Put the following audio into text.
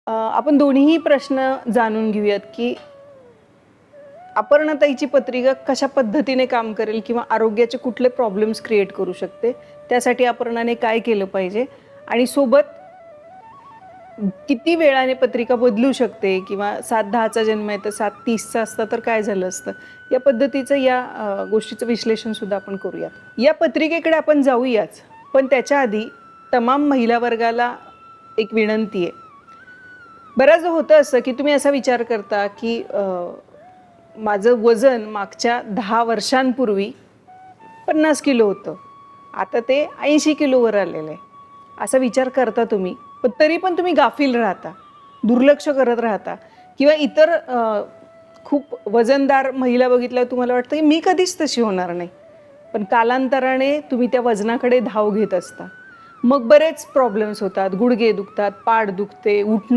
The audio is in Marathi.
आपण दोन्हीही प्रश्न जाणून घेऊयात की अपर्णाताईची पत्रिका कशा पद्धतीने काम करेल किंवा आरोग्याचे कुठले प्रॉब्लेम्स क्रिएट करू शकते, त्यासाठी अपर्णाने काय केलं पाहिजे आणि सोबत किती वेळाने पत्रिका बदलू शकते किंवा 7:10चा जन्म आहे तर 7:30चा असता तर काय झालं असतं, या पद्धतीचं या गोष्टीचं विश्लेषणसुद्धा आपण करूयात. या पत्रिकेकडे आपण जाऊयाच, पण त्याच्या आधी तमाम महिला वर्गाला एक विनंती आहे. बऱ्याचदा होतं असं की तुम्ही असा विचार करता की माझं वजन मागच्या 10 वर्षांपूर्वी 50 किलो होतं, आता ते 80 किलोवर आलेलं आहे. असा विचार करता तुम्ही, पण तरी पण तुम्ही गाफील राहता, दुर्लक्ष करत राहता किंवा इतर खूप वजनदार महिला बघितल्यावर तुम्हाला वाटतं की मी कधीच तशी होणार नाही, पण कालांतराने तुम्ही त्या वजनाकडे धाव घेत असता. मग बरेच प्रॉब्लेम्स होतात, गुडघे दुखतात, पाठ दुखते, उठणं